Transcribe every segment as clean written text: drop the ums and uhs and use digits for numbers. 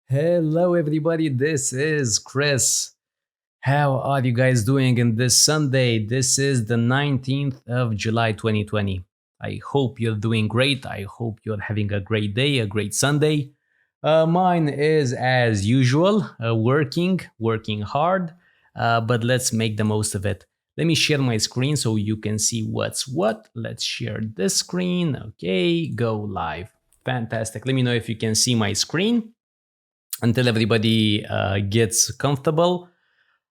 Hello, everybody. This is Chris. How are you guys doing in this Sunday? This is the 19th of July 2020. I hope you're doing great. I hope you're having a great day, a great Sunday. Mine is as usual, working hard, but let's make the most of it. Let me share my screen so you can see what's what. Let's share this screen. Okay, go live. Fantastic. Let me know if you can see my screen until everybody gets comfortable.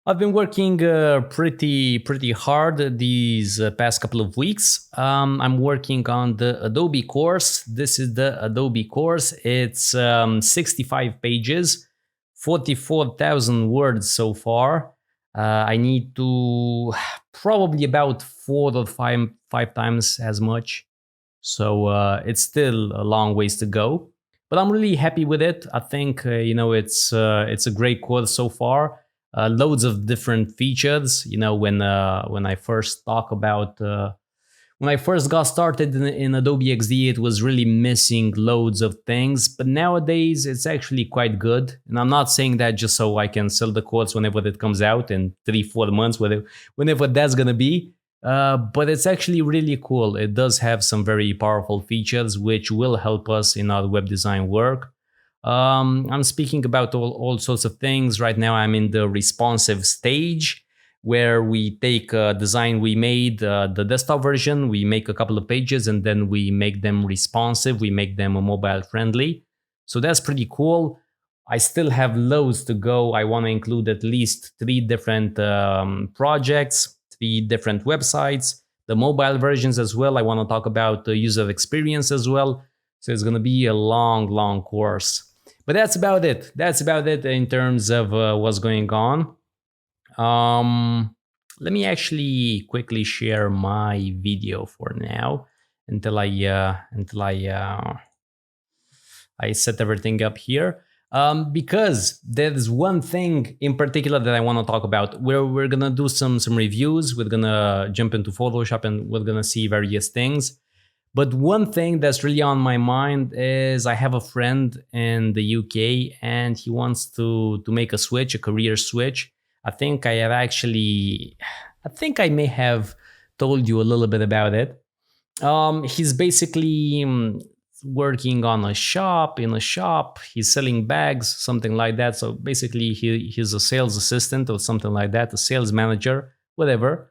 I've been working pretty hard these past couple of weeks. I'm working on the Adobe course. This is the Adobe course. It's 65 pages, 44,000 words so far. I need to probably about four or five times as much. So it's still a long ways to go, but I'm really happy with it. I think it's a great course so far. Loads of different features. When I first talk about when I first got started in Adobe XD, it was really missing loads of things. But nowadays, it's actually quite good. And I'm not saying that just so I can sell the course whenever it comes out in 3-4 months, whenever that's gonna be. But it's actually really cool. It does have some very powerful features which will help us in our web design work. I'm speaking about all sorts of things. Right now, I'm in the responsive stage where we take a design we made, the desktop version, we make a couple of pages and then we make them responsive, we make them mobile friendly. So that's pretty cool. I still have loads to go. I want to include at least 3 different projects, 3 different websites, the mobile versions as well. I want to talk about the user experience as well. So it's going to be a long course. But that's about it. That's about it in terms of what's going on. Let me actually quickly share my video for now until I set everything up here. Because there's one thing in particular that I want to talk about, where we're gonna do some reviews. We're gonna jump into Photoshop and we're gonna see various things. But one thing that's really on my mind is I have a friend in the UK and he wants to make a switch, a career switch. I think I may have told you a little bit about it. He's basically working on in a shop. He's selling bags, something like that. So basically he's a sales assistant or something like that, a sales manager, whatever.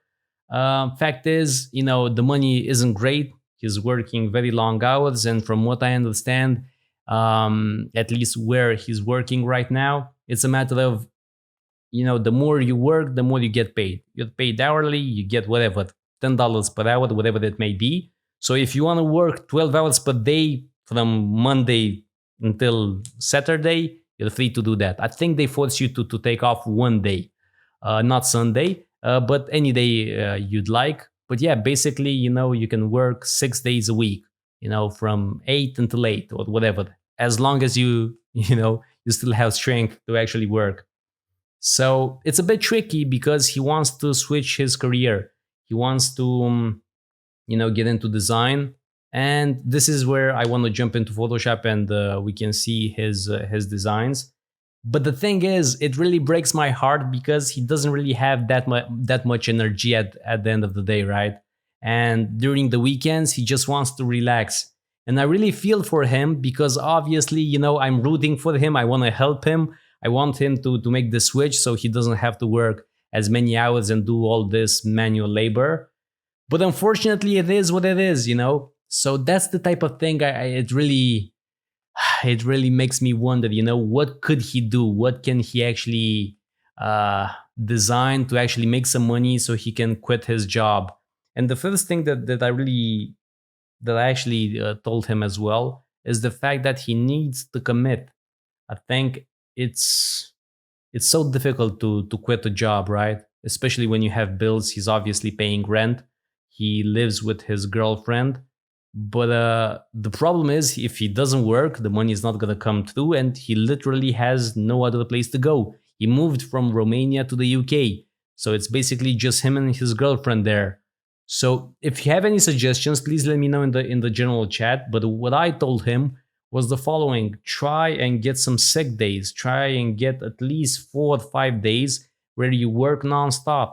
Fact is, the money isn't great. He's working very long hours, and from what I understand, at least where he's working right now, it's a matter of, the more you work, the more you get paid. You get paid hourly, you get whatever, $10 per hour, whatever that may be. So if you want to work 12 hours per day from Monday until Saturday, you're free to do that. I think they force you to take off one day, not Sunday, but any day you'd like. But yeah, basically, you can work 6 days a week, from 8 until 8 or whatever, as long as you still have strength to actually work. So it's a bit tricky because he wants to switch his career. He wants to, get into design. And this is where I want to jump into Photoshop and we can see his designs. But the thing is, it really breaks my heart because he doesn't really have that much energy at the end of the day, right? And during the weekends, he just wants to relax. And I really feel for him because obviously, I'm rooting for him. I want to help him. I want him to make the switch so he doesn't have to work as many hours and do all this manual labor. But unfortunately, it is what it is, So that's the type of thing it really makes me wonder, what could he do? What can he actually design to actually make some money so he can quit his job? And the first thing that I actually told him as well is the fact that he needs to commit. I think it's so difficult to quit a job, right? Especially when you have bills. He's obviously paying rent. He lives with his girlfriend. But the problem is, if he doesn't work, the money is not going to come through, and he literally has no other place to go. He moved from Romania to the UK, so it's basically just him and his girlfriend there. So if you have any suggestions, please let me know in the general chat. But what I told him was the following: try and get some sick days, try and get at least 4 or 5 days where you work nonstop,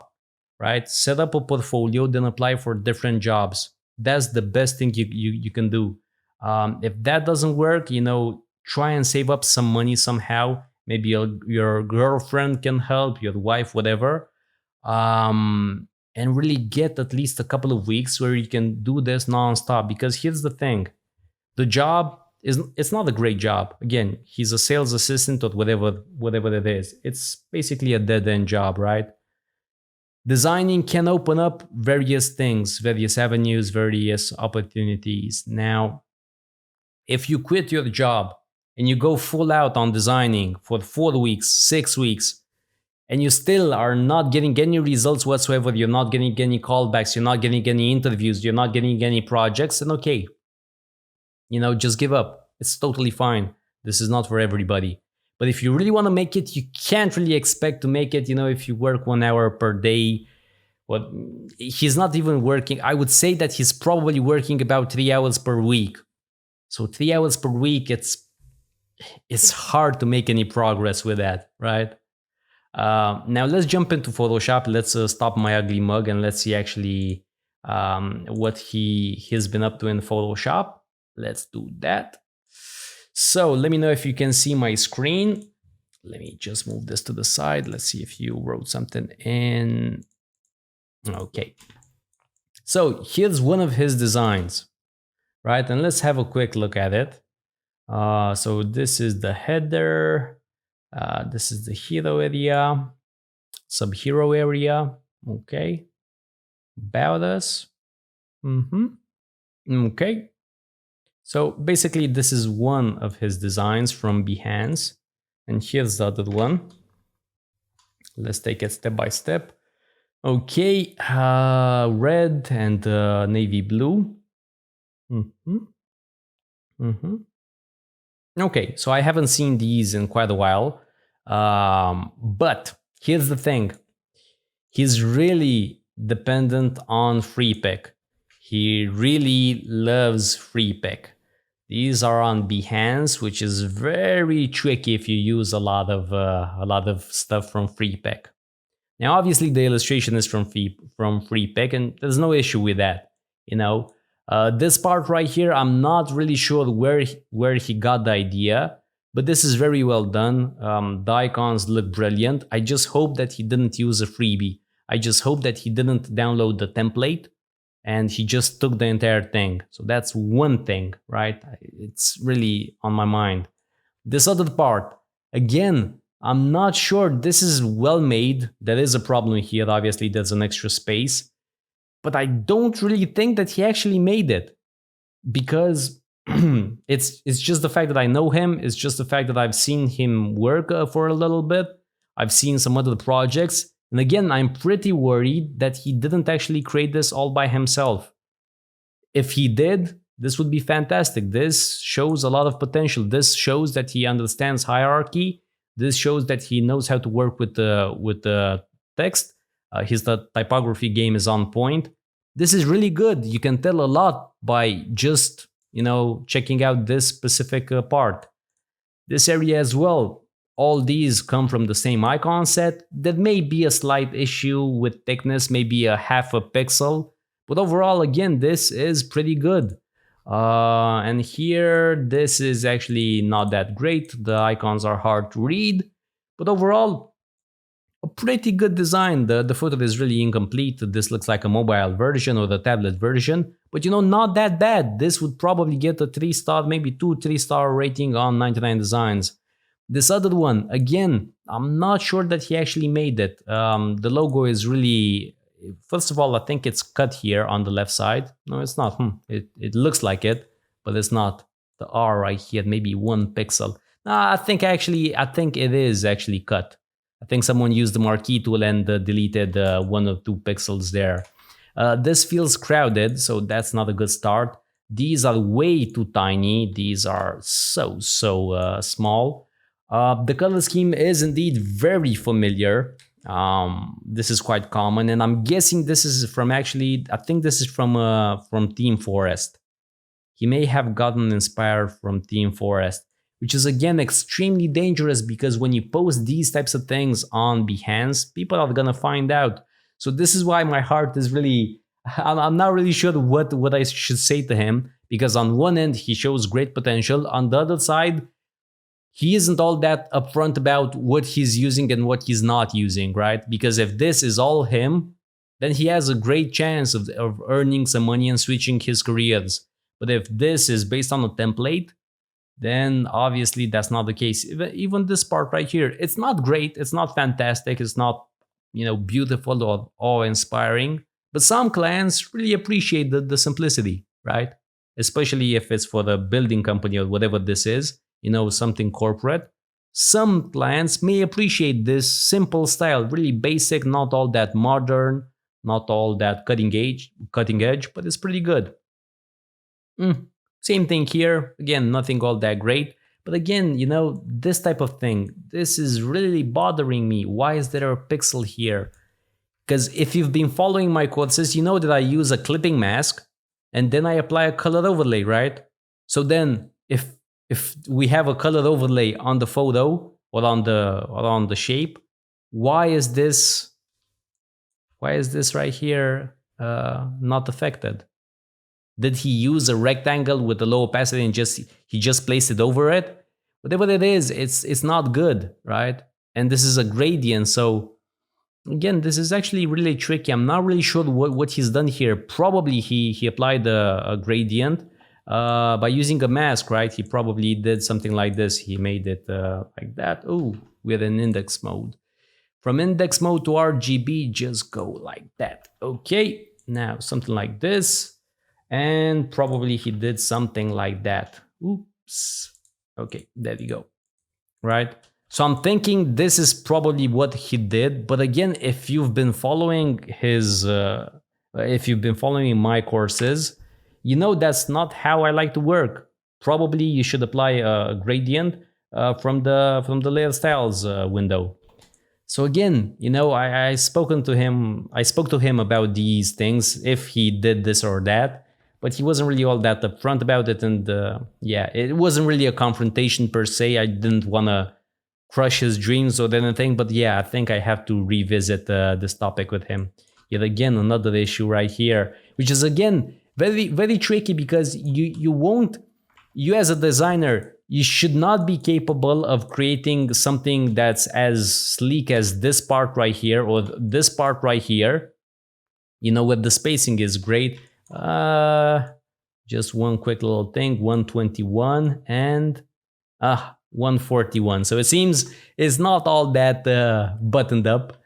right? Set up a portfolio, then apply for different jobs. That's the best thing you can do. If that doesn't work, try and save up some money somehow. Maybe your girlfriend can help, your wife, whatever. And really get at least a couple of weeks where you can do this nonstop. Because here's the thing: the job it's not a great job. Again, he's a sales assistant or whatever it is. It's basically a dead end job, right? Designing can open up various things, various avenues, various opportunities. Now, if you quit your job and you go full out on designing for 4 weeks, 6 weeks, and you still are not getting any results whatsoever, you're not getting any callbacks, you're not getting any interviews, you're not getting any projects, then okay, just give up. It's totally fine. This is not for everybody. But if you really want to make it, you can't really expect to make it, if you work 1 hour per day. Well, he's not even working. I would say that he's probably working about 3 hours per week. So 3 hours per week, it's hard to make any progress with that, right? Now let's jump into Photoshop. Let's stop my ugly mug and let's see actually what he's been up to in Photoshop. Let's do that. So let me know if you can see my screen. Let me just move this to the side. Let's see if you wrote something in. Okay. So here's one of his designs, right? And let's have a quick look at it. So this is the header. This is the hero area, sub-hero area. Okay. About us. Okay. So basically, this is one of his designs from Behance. And here's the other one. Let's take it step by step. Okay, red and navy blue. Okay, so I haven't seen these in quite a while. But here's the thing. He's really dependent on free pick. He really loves free pick. These are on Behance, which is very tricky if you use a lot of stuff from free pick. Now, obviously, the illustration is from free pick, and there's no issue with that. This part right here, I'm not really sure where he got the idea, but this is very well done. The icons look brilliant. I just hope that he didn't use a freebie. I just hope that he didn't download the template and he just took the entire thing. So that's one thing, right? It's really on my mind. This other part, again, I'm not sure this is well made. There is a problem here. Obviously, there's an extra space. But I don't really think that he actually made it. Because it's just the fact that I know him. It's just the fact that I've seen him work for a little bit. I've seen some other projects. And again, I'm pretty worried that he didn't actually create this all by himself. If he did, this would be fantastic. This shows a lot of potential. This shows that he understands hierarchy. This shows that he knows how to work with the text. His typography game is on point. This is really good. You can tell a lot by just, checking out this specific part. This area as well. All these come from the same icon set. There may be a slight issue with thickness, maybe a half a pixel. But overall, again, this is pretty good. And here, this is actually not that great. The icons are hard to read. But overall, a pretty good design. The photo is really incomplete. This looks like a mobile version or the tablet version. But not that bad. This would probably get a 3-star, maybe 2-3-star rating on 99 Designs. This other one, again, I'm not sure that he actually made it. The logo is really, first of all, I think it's cut here on the left side. No, it's not. It looks like it, but it's not. The R right here, maybe 1 pixel. I think it is actually cut. I think someone used the marquee tool and deleted 1 or 2 pixels there. This feels crowded, so that's not a good start. These are way too tiny. These are so small. The color scheme is indeed very familiar. This is quite common, and I'm guessing this is from I think this is from Team Forest. he may have gotten inspired from Team Forest, which is again extremely dangerous because when you post these types of things on Behance, people are gonna find out. So this is why my heart is really, I'm not really sure what I should say to him, because on one end he shows great potential, on the other side he isn't all that upfront about what he's using and what he's not using, right? Because if this is all him, then he has a great chance of earning some money and switching his careers. But if this is based on a template, then obviously that's not the case. Even this part right here, it's not great, it's not fantastic, it's not, beautiful or awe-inspiring, but some clients really appreciate the simplicity, right? Especially if it's for the building company or whatever this is, something corporate. Some clients may appreciate this simple style, really basic, not all that modern, not all that cutting edge, but it's pretty good. Same thing here. Again, nothing all that great. But again, this type of thing, this is really bothering me. Why is there a pixel here? Because if you've been following my courses, you know that I use a clipping mask and then I apply a color overlay, right? So then if we have a color overlay on the photo or on the shape, why is this right here not affected? Did he use a rectangle with a low opacity and he just placed it over it? Whatever it is, it's not good, right? And this is a gradient, so again, this is actually really tricky. I'm not really sure what he's done here. Probably he applied a gradient by using a mask, right? He probably did something like this. He made it like that. Oh, with an index mode. From index mode to RGB, just go like that. Okay, now something like this. And probably he did something like that. Oops. Okay, there you go. Right? So I'm thinking this is probably what he did. But again, if you've been following my courses, that's not how I like to work. Probably you should apply a gradient from the layer styles window. So again, I spoke to him about these things, if he did this or that, but he wasn't really all that upfront about it. And it wasn't really a confrontation per se. I didn't want to crush his dreams or anything, but yeah, I think I have to revisit this topic with him. Yet again, another issue right here, which is again very, very tricky, because you as a designer, you should not be capable of creating something that's as sleek as this part right here or this part right here. Where the spacing is great. Just one quick little thing, 121 and 141. So it seems it's not all that buttoned up.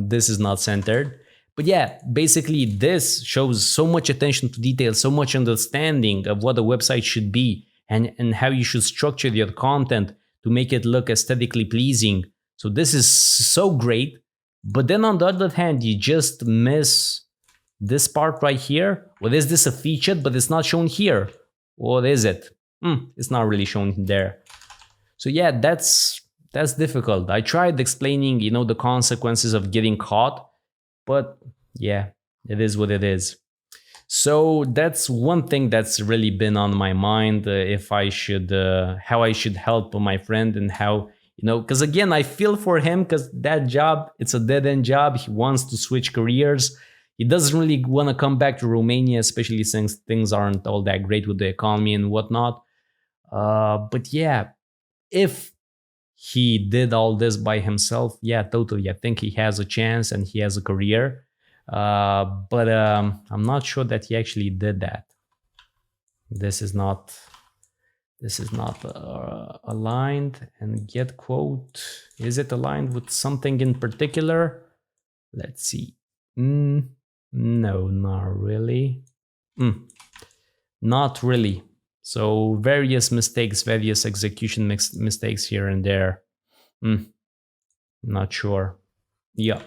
This is not centered. But yeah, basically this shows so much attention to detail, so much understanding of what a website should be and how you should structure your content to make it look aesthetically pleasing. So this is so great. But then on the other hand, you just miss this part right here. Or is this a feature but it's not shown here? Or is it? It's not really shown there. So yeah, that's difficult. I tried explaining, the consequences of getting caught, but yeah, it is what it is. So that's one thing that's really been on my mind, if I should, how I should help my friend and how, because again, I feel for him, because that job, it's a dead-end job. He wants to switch careers. He doesn't really want to come back to Romania, especially since things aren't all that great with the economy and whatnot. But yeah, if he did all this by himself, yeah, totally. I think he has a chance and he has a career. But I'm not sure that he actually did that. This is not aligned. And get quote, is it aligned with something in particular? Let's see. No, not really. Not really. So various mistakes, various execution mistakes here and there. Not sure. Yeah.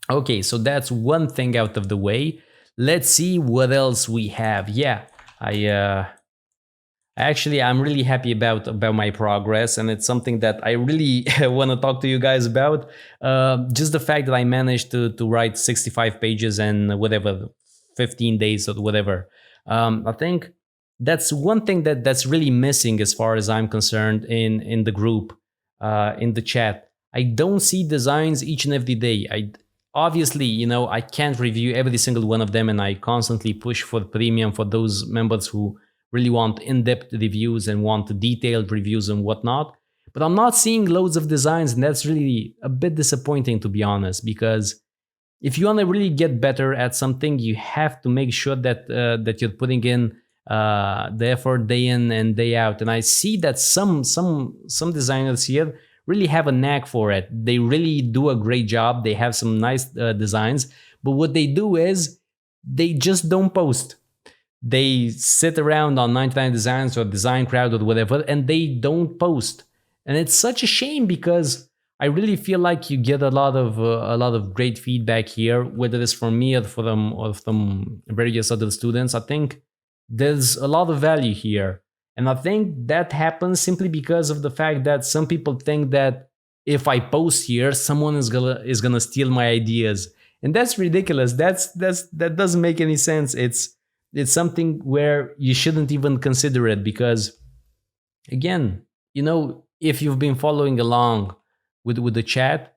Okay, so that's one thing out of the way. Let's see what else we have. Yeah, I'm really happy about my progress, and it's something that I really want to talk to you guys about. Just the fact that I managed to write 65 pages in whatever 15 days or whatever. I think That's one thing that's really missing as far as I'm concerned in the group, in the chat. I don't see designs each and every day. I obviously, I can't review every single one of them, and I constantly push for premium for those members who really want in-depth reviews and want detailed reviews and whatnot. But I'm not seeing loads of designs, and that's really a bit disappointing, to be honest, because if you want to really get better at something, you have to make sure that you're putting in the effort day in and day out. And I see that some designers here really have a knack for it. They really do a great job. They have some nice designs, but what they do is they just don't post. They sit around on 99 Designs or Design Crowd or whatever, and they don't post. And it's such a shame because I really feel like you get a lot of great feedback here, whether it's from me or from various other students. I think there's a lot of value here, and I think that happens simply because of the fact that some people think that if I post here, someone is gonna steal my ideas, and that's ridiculous. That doesn't make any sense. It's something where you shouldn't even consider it because, again, if you've been following along with the chat,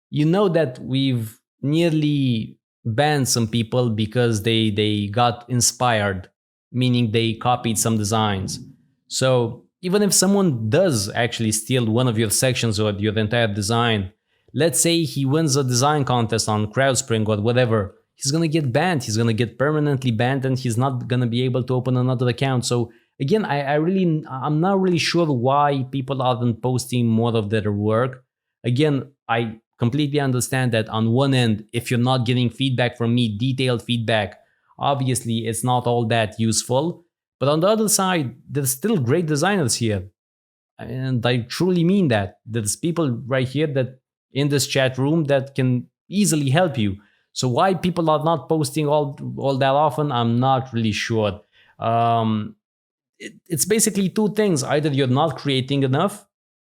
you know that we've nearly banned some people because they got inspired, meaning they copied some designs. So even if someone does actually steal one of your sections or your entire design, let's say he wins a design contest on CrowdSpring or whatever, he's gonna get banned. He's gonna get permanently banned, and he's not gonna be able to open another account. So again, I'm not really sure why people aren't posting more of their work. Again, I completely understand that on one end, if you're not getting feedback from me, detailed feedback, obviously it's not all that useful. But on the other side, there's still great designers here. And I truly mean that. There's people right here that in this chat room that can easily help you. So why people are not posting all that often, I'm not really sure. It's basically two things. Either you're not creating enough,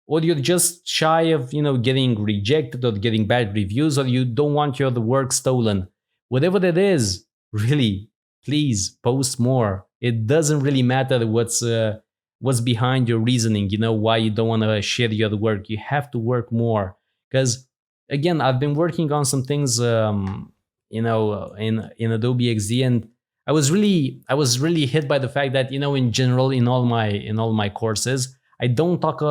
or you're just shy of getting rejected or getting bad reviews, or you don't want your work stolen. Whatever that is, really, please post more. It doesn't really matter what's behind your reasoning, why you don't want to share your work. You have to work more, because again, I've been working on some things in Adobe XD, and I was really hit by the fact that in general, in all my courses, I don't talk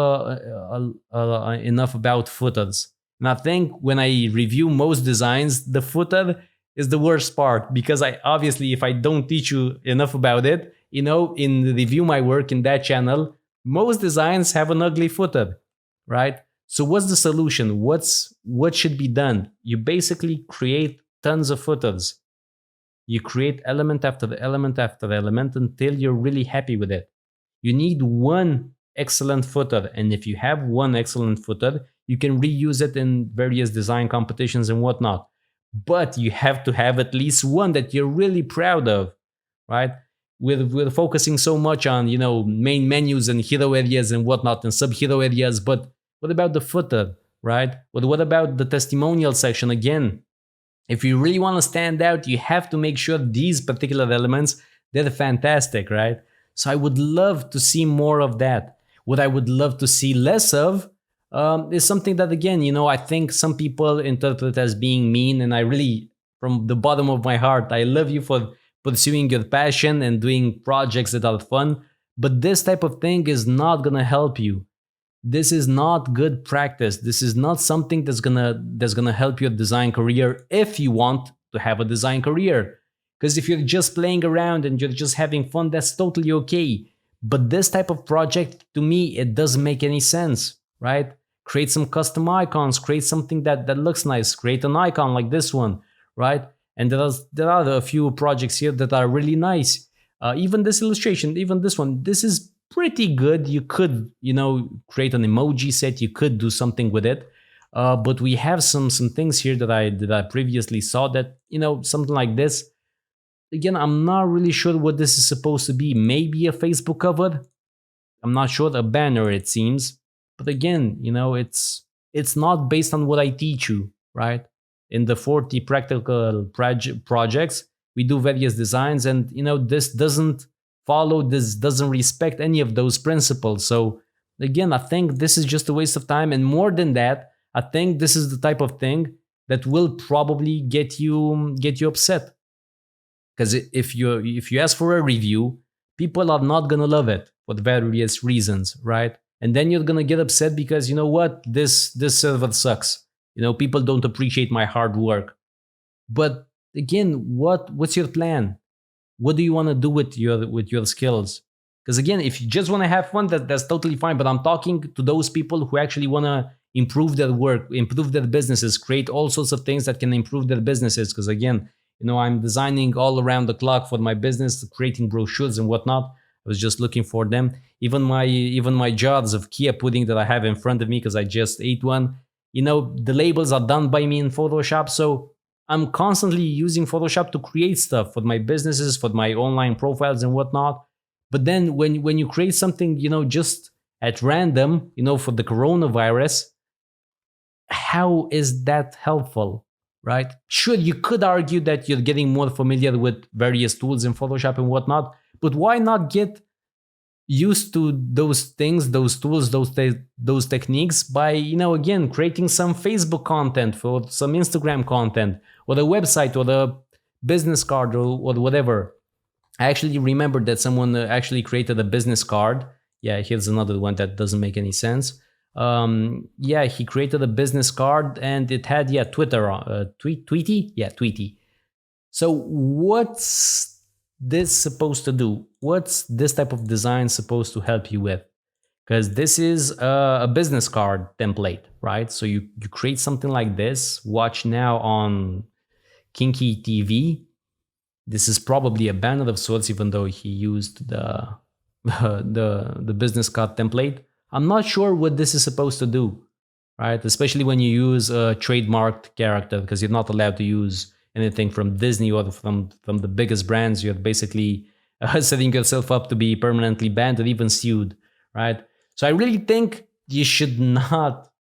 enough about footers. And I think when I review most designs, the footer is the worst part, because if I don't teach you enough about it, in review my work in that channel, most designs have an ugly footer, right? So what's the solution? What should be done? You basically create tons of footers. You create element after element after element until you're really happy with it. You need one excellent footer, and if you have one excellent footer, you can reuse it in various design competitions and whatnot. But you have to have at least one that you're really proud of, right? We're focusing so much on main menus and hero areas and whatnot and sub-hero areas, but what about the footer, right? What about the testimonial section? Again, if you really want to stand out, you have to make sure these particular elements, they're fantastic, right? So I would love to see more of that. What I would love to see less of is something that, again, I think some people interpret as being mean, and I really, from the bottom of my heart, I love you for pursuing your passion and doing projects that are fun, but this type of thing is not gonna help you. This is not good practice. This is not something that's gonna help your design career if you want to have a design career. Because if you're just playing around and you're just having fun, that's totally okay. But this type of project, to me, it doesn't make any sense, right? Create some custom icons, create something that looks nice, create an icon like this one, right? And there are a few projects here that are really nice. Even this illustration, even this one, this is pretty good. You could, create an emoji set. You could do something with it. But we have some things here that I previously saw that, something like this. Again, I'm not really sure what this is supposed to be. Maybe a Facebook cover. I'm not sure. A banner, it seems. But again, it's not based on what I teach you, right? In the 40 practical projects, we do various designs, and this doesn't follow, this doesn't respect any of those principles. So again, I think this is just a waste of time. And more than that, I think this is the type of thing that will probably get you upset. Because if you ask for a review, people are not gonna love it for various reasons, right? And then you're gonna get upset because you know what, this server sucks. People don't appreciate my hard work. But again, what's your plan? What do you want to do with your skills? Because again, if you just want to have fun, that's totally fine. But I'm talking to those people who actually want to improve their work, improve their businesses, create all sorts of things that can improve their businesses. Because again, I'm designing all around the clock for my business, creating brochures and whatnot. I was just looking for them. Even my jars of Kia pudding that I have in front of me, because I just ate one. The labels are done by me in Photoshop. So I'm constantly using Photoshop to create stuff for my businesses, for my online profiles and whatnot. But then when you create something, just at random, for the coronavirus, how is that helpful, right? Sure, you could argue that you're getting more familiar with various tools in Photoshop and whatnot, but why not get used to those things, those tools, those techniques by, again, creating some Facebook content, for some Instagram content, or the website, or the business card, or whatever. I actually remembered that someone actually created a business card. Yeah, here's another one that doesn't make any sense. He created a business card and it had Twitter, Tweety. Yeah, Tweety. So what's this supposed to do? What's this type of design supposed to help you with? Because this is a business card template, right? So you create something like this. Watch now on Kinky TV. This is probably a banner of sorts, even though he used the the business card template. I'm not sure what this is supposed to do, right? Especially when you use a trademarked character, because you're not allowed to use anything from Disney or from the biggest brands. You're basically setting yourself up to be permanently banned or even sued, right? So I really think you should not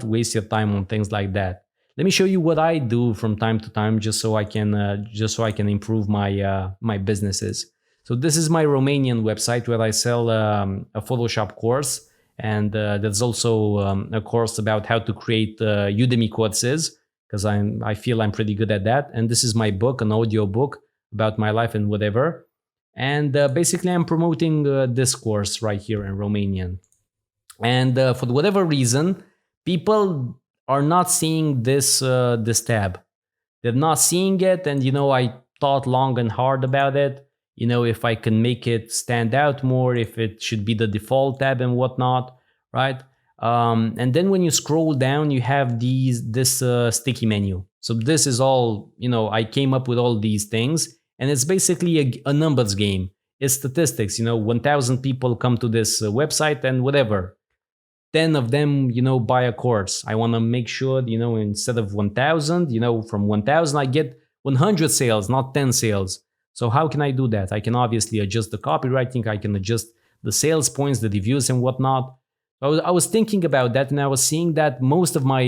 waste your time on things like that. Let me show you what I do from time to time, just so I can improve my businesses. So this is my Romanian website where I sell a Photoshop course, and there's also a course about how to create Udemy courses, because I feel I'm pretty good at that. And this is my book, an audio book about my life and whatever. And basically, I'm promoting this course right here in Romanian. And for whatever reason, people are not seeing this tab. They're not seeing it, and I thought long and hard about it. If I can make it stand out more, if it should be the default tab and whatnot, right? And then when you scroll down, you have this sticky menu. So this is all, I came up with all these things, and it's basically a numbers game. It's statistics. 1,000 people come to this website, and whatever, 10 of them, buy a course. I want to make sure, instead of 1,000, from 1,000, I get 100 sales, not 10 sales. So how can I do that? I can obviously adjust the copywriting. I can adjust the sales points, the reviews and whatnot. I was thinking about that, and I was seeing that most of my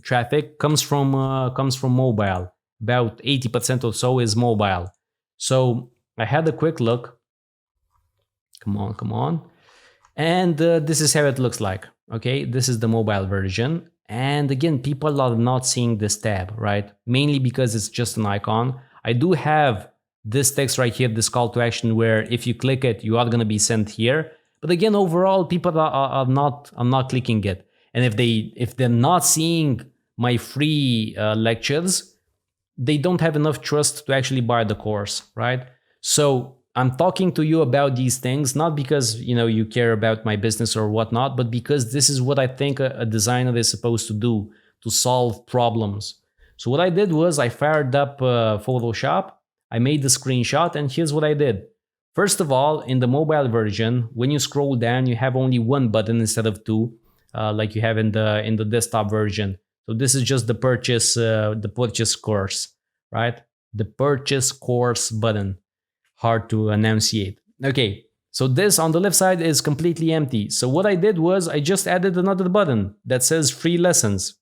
traffic comes from mobile. About 80% or so is mobile. So I had a quick look. Come on. And this is how it looks like. Okay, this is the mobile version. And again, people are not seeing this tab, right? Mainly because it's just an icon. I do have this text right here, this call to action, where if you click it, you are going to be sent here. But again, overall, people are not clicking it. And if they're not seeing my free lectures, they don't have enough trust to actually buy the course, right? So I'm talking to you about these things, not because you care about my business or whatnot, but because this is what I think a designer is supposed to do, to solve problems. So what I did was I fired up Photoshop, I made the screenshot, and here's what I did. First of all, in the mobile version, when you scroll down, you have only one button instead of two, like you have in the desktop version. So this is just the purchase course, right? The purchase course button. Hard to enunciate. Okay, so this on the left side is completely empty. So what I did was I just added another button that says free lessons,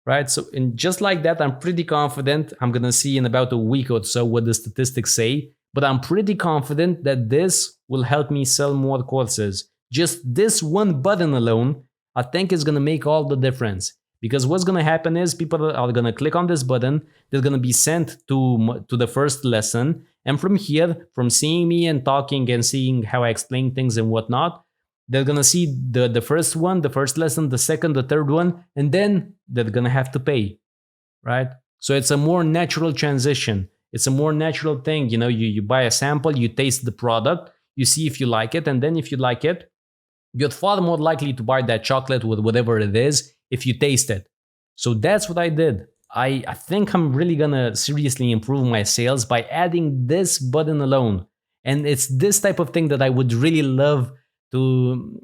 right? So just like that, I'm pretty confident I'm gonna see in about a week or so what the statistics say. but I'm pretty confident that this will help me sell more courses. Just this one button alone, I think is going to make all the difference. Because what's going to happen is people are going to click on this button, they're going to be sent to the first lesson, and from here, from seeing me and talking and seeing how I explain things and whatnot, they're going to see the first one, the first lesson, the second, the third one, and then they're going to have to pay, right? So it's a more natural transition. It's a more natural thing. You buy a sample, you taste the product, you see if you like it, and then if you like it, you're far more likely to buy that chocolate with whatever it is if you taste it. So that's what I did. I think I'm really gonna seriously improve my sales by adding this button alone. And it's this type of thing that I would really love to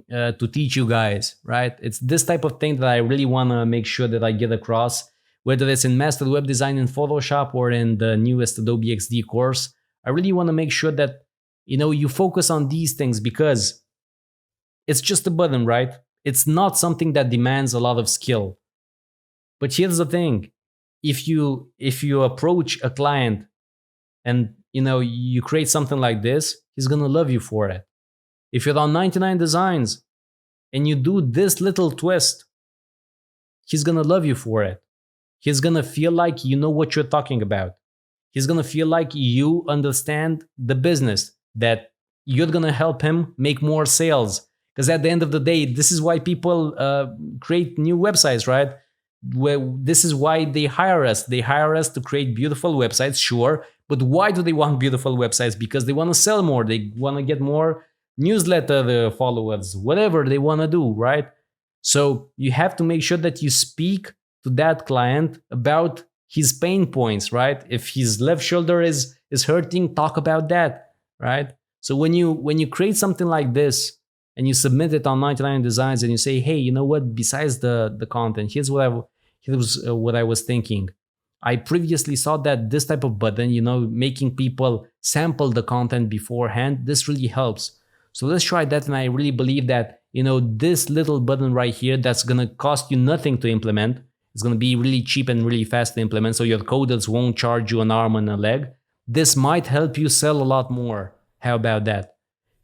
teach you guys, right? It's this type of thing that I really wanna make sure that I get across, whether it's in Master Web Design in Photoshop or in the newest Adobe XD course. I really wanna make sure that you focus on these things, because it's just a button, right? It's not something that demands a lot of skill. But here's the thing. If you approach a client and you create something like this, he's gonna love you for it. If you're on 99 Designs and you do this little twist, he's gonna love you for it. He's gonna feel like you know what you're talking about. He's gonna feel like you understand the business, that you're gonna help him make more sales. Because at the end of the day, this is why people create new websites, right? This is why they hire us. They hire us to create beautiful websites, sure. But why do they want beautiful websites? Because they want to sell more. They want to get more newsletter followers, whatever they want to do, right? So you have to make sure that you speak to that client about his pain points, right? If his left shoulder is hurting, talk about that, right? So when you create something like this, and you submit it on 99 Designs and you say, hey, you know what, besides the content, here's what I was thinking. I previously saw that this type of button, making people sample the content beforehand, this really helps. So let's try that. And I really believe that, this little button right here, that's going to cost you nothing to implement. It's going to be really cheap and really fast to implement. So your coders won't charge you an arm and a leg. This might help you sell a lot more. How about that?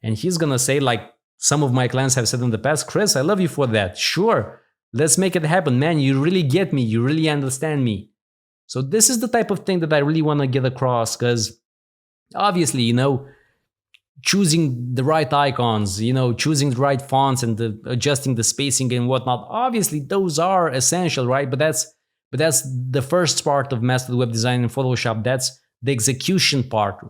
And he's going to say, like, some of my clients have said in the past, Chris, I love you for that. Sure, let's make it happen, man. You really get me. You really understand me. So this is the type of thing that I really want to get across, because obviously, choosing the right icons, choosing the right fonts and adjusting the spacing and whatnot, obviously those are essential, right? But that's the first part of Master Web Design in Photoshop. That's the execution part,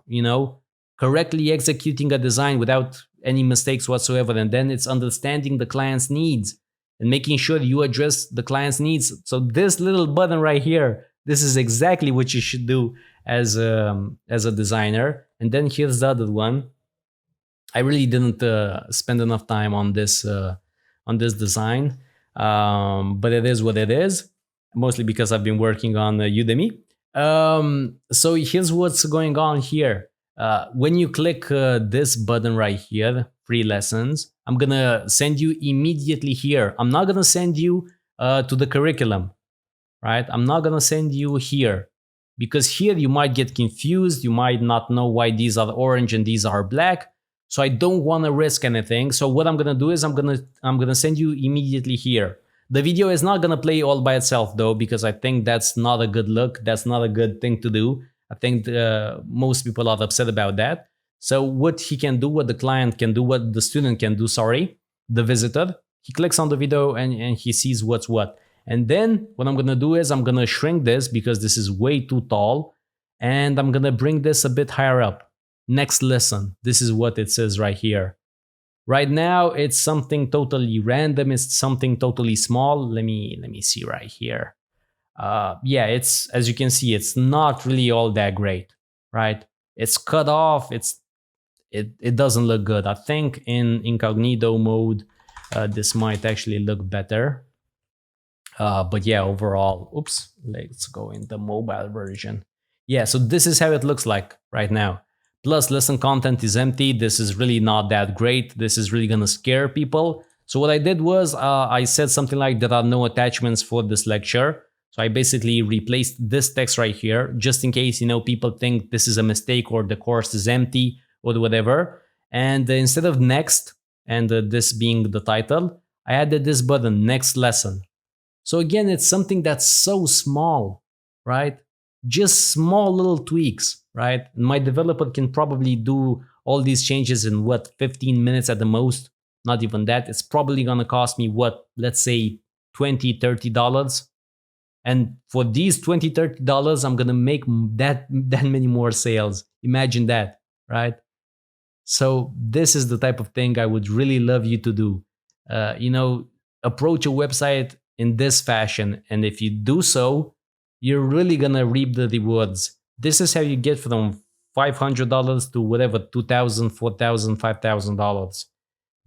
correctly executing a design without any mistakes whatsoever. And then it's understanding the client's needs and making sure you address the client's needs. So this little button right here, this is exactly what you should do as a designer. And then here's the other one. I really didn't spend enough time on this design, but it is what it is, mostly because I've been working on Udemy. So here's what's going on here. When you click this button right here, free lessons, I'm gonna send you immediately here. I'm not gonna send you to the curriculum, right? I'm not gonna send you here, because here you might get confused. You might not know why these are orange and these are black. So I don't want to risk anything. So what I'm gonna do is I'm gonna send you immediately here. The video is not gonna play all by itself though, because I think that's not a good look. That's not a good thing to do. I think most people are upset about that. So what he can do, what the client can do, what the student can do, the visitor, he clicks on the video and he sees what's what. And then what I'm gonna do is I'm gonna shrink this because this is way too tall, and I'm gonna bring this a bit higher up. Next lesson, this is what it says right here. Right now, it's something totally random. It's something totally small. Let me see right here. Yeah, it's, as you can see, it's not really all that great, right? It's cut off. It doesn't look good. I think in incognito mode, this might actually look better. But yeah, overall, oops, let's go in the mobile version. Yeah, so this is how it looks like right now. Plus, lesson content is empty. This is really not that great. This is really gonna scare people. So what I did was I said something like, there are no attachments for this lecture. So I basically replaced this text right here, just in case, people think this is a mistake or the course is empty or whatever. And instead of next and this being the title, I added this button, next lesson. So again, it's something that's so small, right? Just small little tweaks, right? My developer can probably do all these changes in 15 minutes at the most. Not even that. It's probably going to cost me let's say $20, $30. And for these $20, $30, I'm going to make that many more sales. Imagine that, right? So this is the type of thing I would really love you to do. Approach a website in this fashion. And if you do so, you're really going to reap the rewards. This is how you get from $500 to whatever, $2,000, $4,000, $5,000.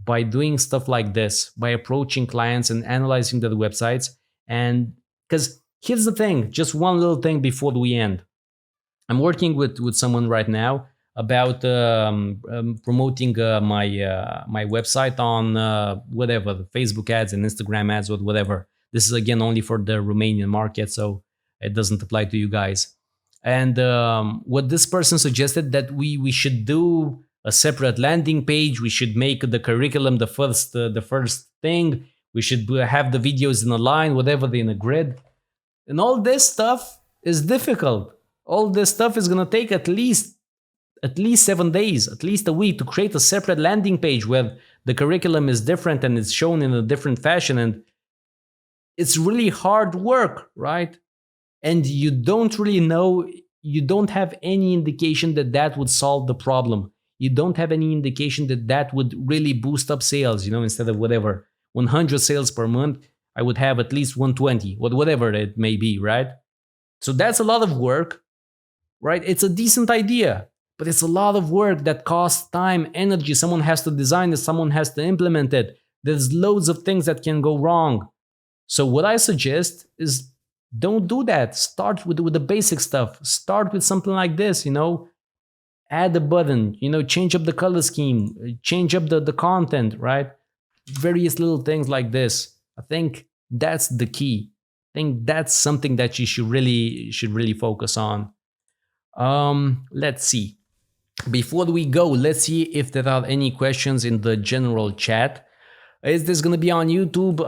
By doing stuff like this, by approaching clients and analyzing their websites. And because here's the thing, just one little thing before we end. I'm working with someone right now about promoting my website on whatever, Facebook ads and Instagram ads or whatever. This is again only for the Romanian market, so it doesn't apply to you guys. And what this person suggested, that we should do a separate landing page. We should make the curriculum the first thing. We should have the videos in a line, whatever, in a grid. And all this stuff is difficult. All this stuff is gonna take at least 7 days, at least a week, to create a separate landing page where the curriculum is different and it's shown in a different fashion. And it's really hard work, right? And you don't really know, you don't have any indication that would solve the problem. You don't have any indication that would really boost up sales, instead of whatever, 100 sales per month, I would have at least 120, whatever it may be, right? So that's a lot of work, right? It's a decent idea, but it's a lot of work that costs time, energy. Someone has to design it, someone has to implement it. There's loads of things that can go wrong. So what I suggest is, don't do that. Start with the basic stuff. Start with something like this, add a button, change up the color scheme, change up the content, right? Various little things like this. I think that's the key. I think that's something that you should really focus on. Let's see. Before we go, let's see if there are any questions in the general chat. Is this gonna be on YouTube?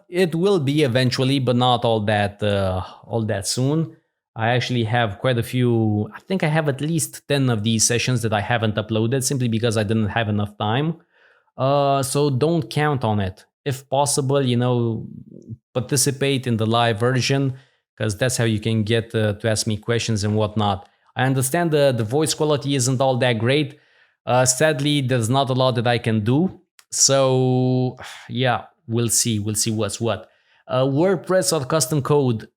It will be eventually, but not all that soon. I actually have quite a few. I think I have at least 10 of these sessions that I haven't uploaded simply because I didn't have enough time. So don't count on it. If possible, participate in the live version, because that's how you can get to ask me questions and whatnot. I understand the voice quality isn't all that great. Sadly, there's not a lot that I can do. So yeah, we'll see what's what. WordPress or custom code?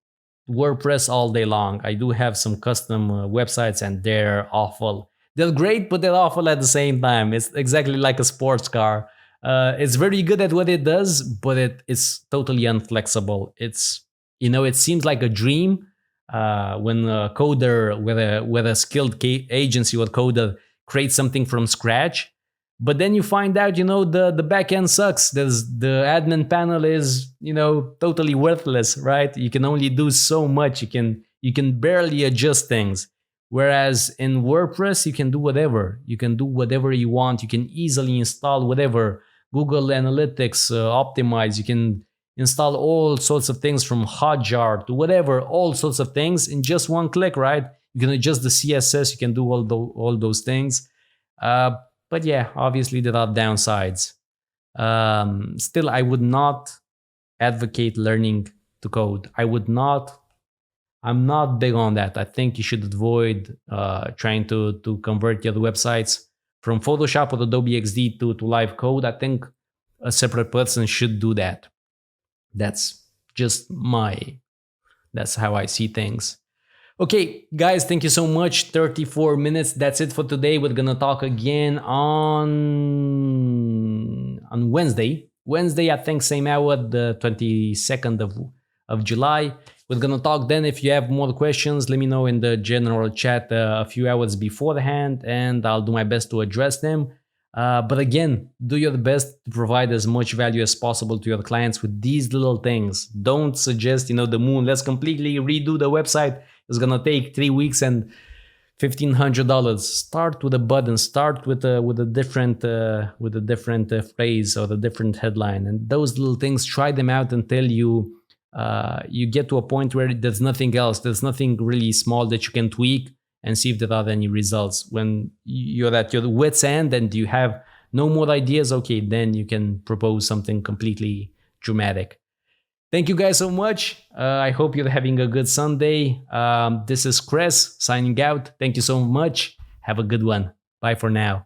WordPress all day long. I do have some custom websites and they're awful. They're great, but they're awful at the same time. It's exactly like a sports car. It's very good at what it does, but it's totally unflexible. It seems like a dream when a coder with a skilled agency or coder creates something from scratch. But then you find out, the back end sucks. The admin panel is, totally worthless, right? You can only do so much. You can barely adjust things. Whereas in WordPress, you can do whatever. You can do whatever you want. You can easily install whatever. Google Analytics, optimize. You can install all sorts of things from Hotjar to whatever, all sorts of things in just one click, right? You can adjust the CSS. You can do all those things. But yeah, obviously there are downsides. Still, I would not advocate learning to code. I'm not big on that. I think you should avoid trying to convert your websites from Photoshop or Adobe XD to live code. I think a separate person should do that. That's how I see things. Okay, guys, thank you so much. 34 minutes. That's it for today. We're gonna talk again on Wednesday. Wednesday, I think same hour, the 22nd of July. We're gonna talk then. If you have more questions, let me know in the general chat a few hours beforehand, and I'll do my best to address them. But again, do your best to provide as much value as possible to your clients with these little things. Don't suggest, the moon, let's completely redo the website. It's gonna take 3 weeks and $1,500. Start with a button. Start with a different phrase or a different headline, and those little things. Try them out until you get to a point where there's nothing else. There's nothing really small that you can tweak and see if there are any results. When you're at your wit's end and you have no more ideas, okay, then you can propose something completely dramatic. Thank you guys so much. I hope you're having a good Sunday. This is Chris signing out. Thank you so much. Have a good one. Bye for now.